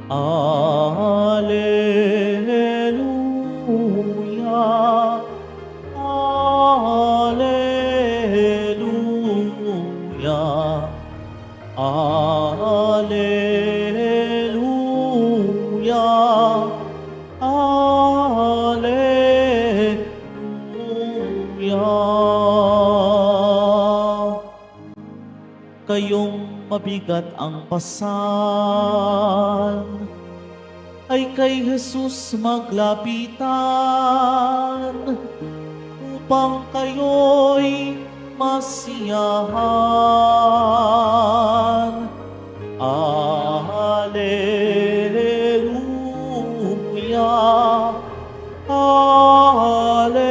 Alleluia, Alleluia, Alleluia, Alleluia. Kayong mabigat ang pasan, ay kay Jesus maglapitan, upang kayo'y masiyahan. Alleluia, Alleluia,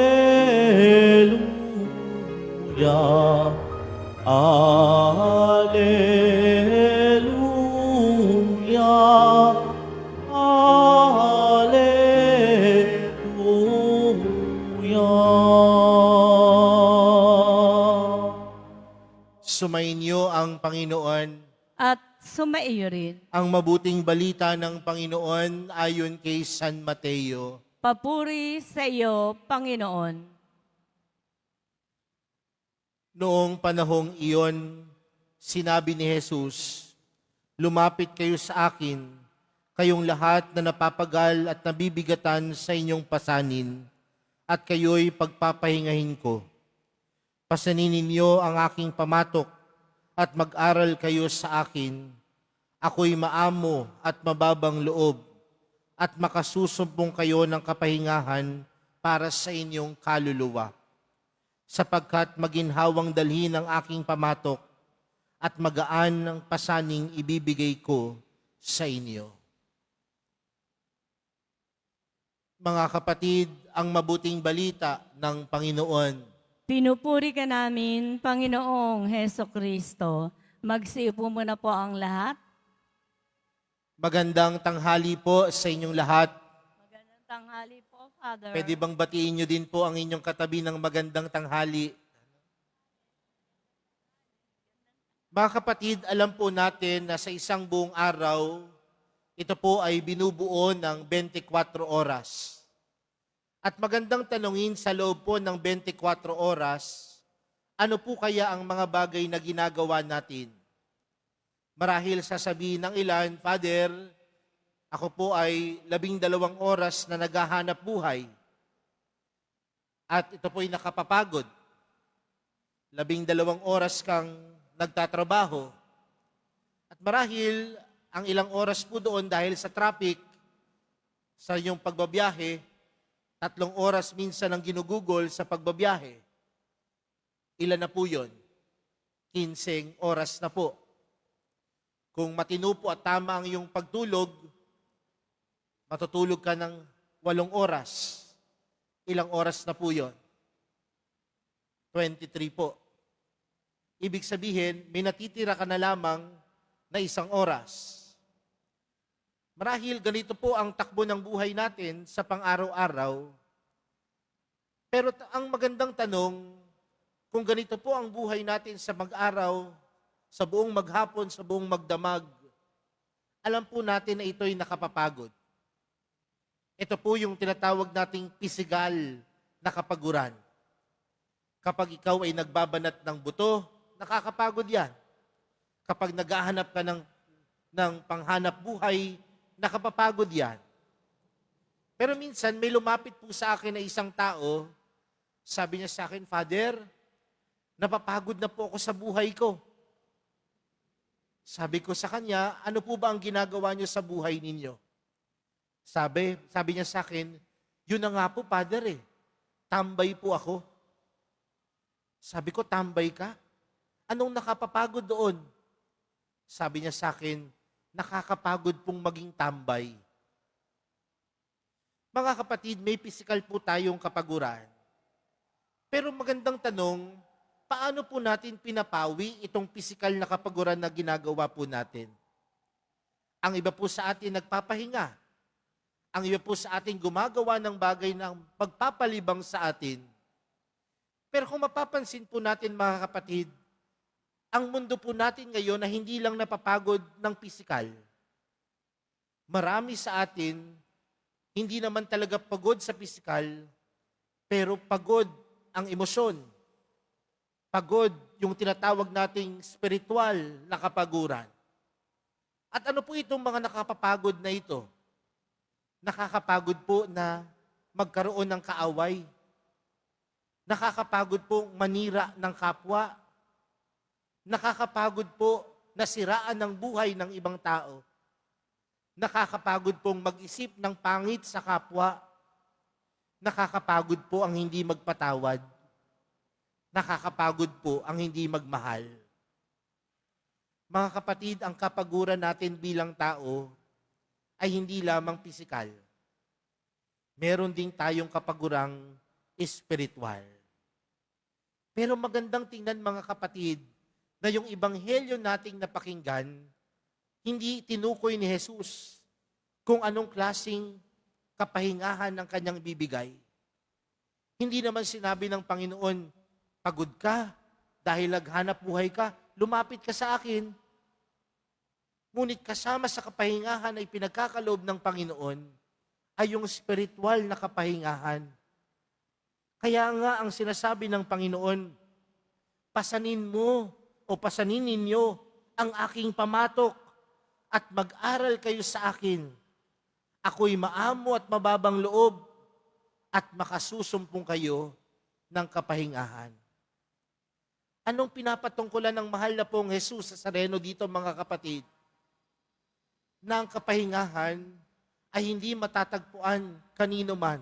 Alleluia, Alleluia. Sumainyo ang Panginoon. At sumaiyo rin. Ang mabuting balita ng Panginoon ayon kay San Mateo. Papuri sa iyo, Panginoon. Noong panahong iyon, sinabi ni Jesus, "Lumapit kayo sa akin, kayong lahat na napapagal at nabibigatan sa inyong pasanin, at kayo'y pagpapahingahin ko. Pasanin ninyo ang aking pamatok at mag-aral kayo sa akin. Ako'y maamo at mababang loob, at makasusumpong kayo ng kapahingahan para sa inyong kaluluwa. Sapagkat maginhawang dalhin ang aking pamatok at magaan ang pasaning ibibigay ko sa inyo." Mga kapatid, ang mabuting balita ng Panginoon. Pinupuri ka namin, Panginoong Heso Kristo. Magsiupo muna po ang lahat. Magandang tanghali po sa inyong lahat. Magandang tanghali po, Father. Pwede bang batiin nyo din po ang inyong katabi ng magandang tanghali? Mga kapatid, alam po natin na sa isang buong araw, ito po ay binubuo ng 24 oras. At magandang tanungin sa loob po ng 24 oras, ano po kaya ang mga bagay na ginagawa natin? Marahil sasabihin ng ilan, "Father, ako po ay 12 oras na naghahanap buhay. At ito po'y nakapapagod. 12 oras kang nagtatrabaho. At marahil, ang ilang oras po doon dahil sa traffic, sa iyong pagbabiyahe, 3 oras minsan ang ginugugol sa pagbabiyahe. Ilan na po yun? 15 oras na po. Kung matino po at tama ang iyong pagtulog, matutulog ka ng 8 oras. Ilang oras na po yun? 23 po. Ibig sabihin, may natitira ka na lamang na 1 oras. Marahil ganito po ang takbo ng buhay natin sa pang-araw-araw. Pero ang magandang tanong, kung ganito po ang buhay natin sa mag-araw, sa buong maghapon, sa buong magdamag, alam po natin na ito'y nakapapagod. Ito po yung tinatawag nating pisikal na kapaguran. Kapag ikaw ay nagbabanat ng buto, nakakapagod yan. Kapag naghahanap ka ng panghanap buhay, nakapapagod yan. Pero minsan, may lumapit po sa akin na isang tao, sabi niya sa akin, "Father, napapagod na po ako sa buhay ko." Sabi ko sa kanya, "Ano po ba ang ginagawa niyo sa buhay ninyo?" Sabi niya sa akin, "Yun na nga po, Father eh. Tambay po ako." Sabi ko, "Tambay ka? Anong nakapapagod doon?" Sabi niya sa akin, "Nakakapagod pong maging tambay." Mga kapatid, may pisikal po tayong kapaguran. Pero magandang tanong, paano po natin pinapawi itong pisikal na kapaguran na ginagawa po natin? Ang iba po sa atin nagpapahinga. Ang iba po sa atin gumagawa ng bagay na pagpapalibang sa atin. Pero kung mapapansin po natin, mga kapatid, ang mundo po natin ngayon na hindi lang napapagod ng pisikal. marami sa atin, hindi naman talaga pagod sa pisikal, pero pagod ang emosyon. Pagod yung tinatawag nating spiritual na kapaguran. At ano po itong mga nakapapagod na ito? Nakakapagod po na magkaroon ng kaaway. Nakakapagod po manira ng kapwa. Nakakapagod po na siraan ng buhay ng ibang tao. Nakakapagod pong mag-isip ng pangit sa kapwa. Nakakapagod po ang hindi magpatawad. Nakakapagod po ang hindi magmahal. Mga kapatid, ang kapaguran natin bilang tao ay hindi lamang pisikal. Meron din tayong kapagurang espiritual. Pero magandang tingnan mga kapatid na yung ebanghelyo nating napakinggan, hindi tinukoy ni Jesus kung anong klaseng kapahingahan ng kanyang bibigay. Hindi naman sinabi ng Panginoon, pagod ka dahil naghanap buhay ka, lumapit ka sa akin. Ngunit kasama sa kapahingahan ay pinagkakaloob ng Panginoon ay yung spiritual na kapahingahan. Kaya nga ang sinasabi ng Panginoon, pasanin mo o pasanin ninyo ang aking pamatok at mag-aral kayo sa akin. Ako'y maamo at mababang loob at makasusumpong kayo ng kapahingahan. Anong pinapatungkulan ng mahal na pong Jesus sa Sareno dito mga kapatid? Na ang kapahingahan ay hindi matatagpuan kanino man.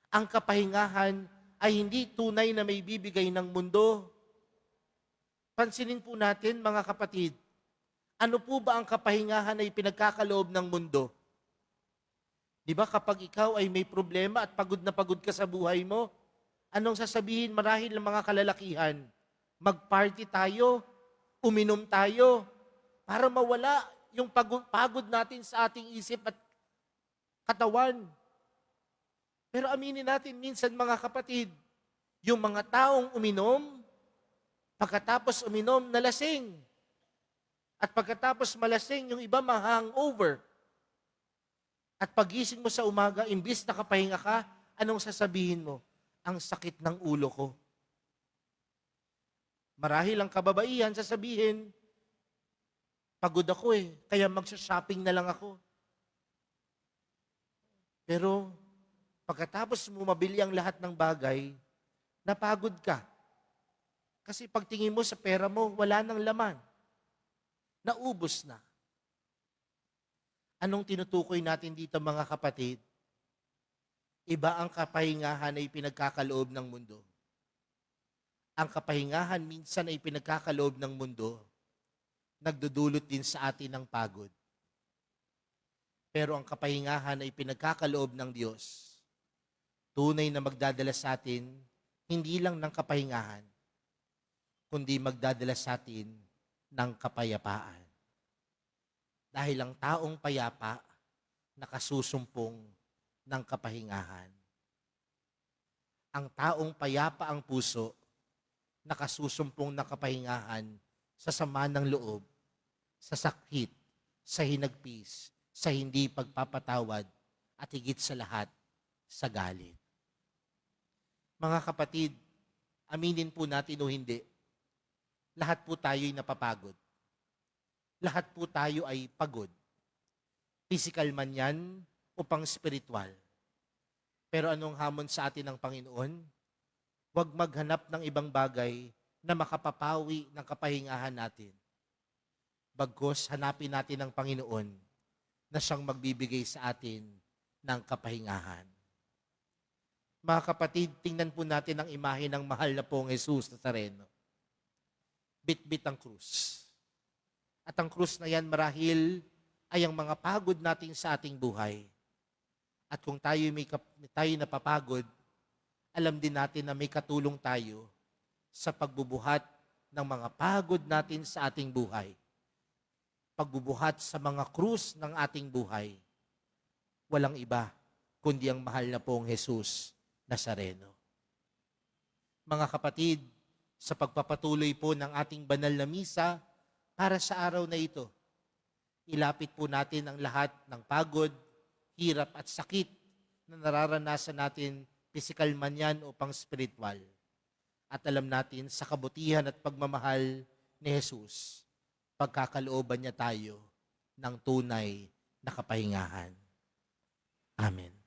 Ang kapahingahan ay hindi tunay na may bibigay ng mundo. Pansinin po natin mga kapatid, ano po ba ang kapahingahan ay pinagkakaloob ng mundo? Di ba kapag ikaw ay may problema at pagod na pagod ka sa buhay mo, anong sasabihin marahil ng mga kalalakihan? Mag-party tayo, uminom tayo, para mawala yung pagod natin sa ating isip at katawan. Pero aminin natin minsan mga kapatid, yung mga taong uminom, pagkatapos uminom, nalasing. At pagkatapos malasing, yung iba ma-hangover. At pagising mo sa umaga, imbis na kapahinga ka, anong sasabihin mo? Ang sakit ng ulo ko. Marahil ang kababaihan sasabihin, pagod ako kaya magsha-shopping na lang ako. Pero pagkatapos mo mabili ang lahat ng bagay, napagod ka. Kasi pagtingin mo sa pera mo, wala nang laman. Naubos na. Anong tinutukoy natin dito mga kapatid? Iba ang kapahingahan ay pinagkakaloob ng mundo. Ang kapahingahan minsan ay pinagkakaloob ng mundo, nagdudulot din sa atin ng pagod. Pero ang kapahingahan ay pinagkakaloob ng Diyos, tunay na magdadala sa atin, hindi lang ng kapahingahan, kundi magdadala sa atin ng kapayapaan. Dahil ang taong payapa, nakasusumpong ng kapahingahan. Ang taong payapa ang puso, nakasusumpong ng kapahingahan sa sama ng loob, sa sakit, sa hinagpis, sa hindi pagpapatawad, at higit sa lahat, sa galit. Mga kapatid, aminin po natin o hindi, lahat po tayo'y napapagod. Lahat po tayo ay pagod. Physical man yan o pang spiritual. Pero anong hamon sa atin ng Panginoon? Huwag maghanap ng ibang bagay na makapapawi ng kapahingahan natin. Bagkus, hanapin natin ang Panginoon na siyang magbibigay sa atin ng kapahingahan. Mga kapatid, tingnan po natin ang imahe ng mahal na pong Jesus Nazareno. Bit-bit ang krus. At ang krus na yan marahil ay ang mga pagod natin sa ating buhay. At kung tayo napapagod, alam din natin na may katulong tayo sa pagbubuhat ng mga pagod natin sa ating buhay. Pagbubuhat sa mga krus ng ating buhay. Walang iba kundi ang mahal na pong Jesus Nazareno. Mga kapatid, sa pagpapatuloy po ng ating banal na misa para sa araw na ito, Ilapit po natin ang lahat ng pagod, hirap at sakit na nararanasan natin, physical man yan o pang spiritual. At alam natin sa kabutihan at pagmamahal ni Jesus, pagkakalooban niya tayo ng tunay na kapahingahan. Amen.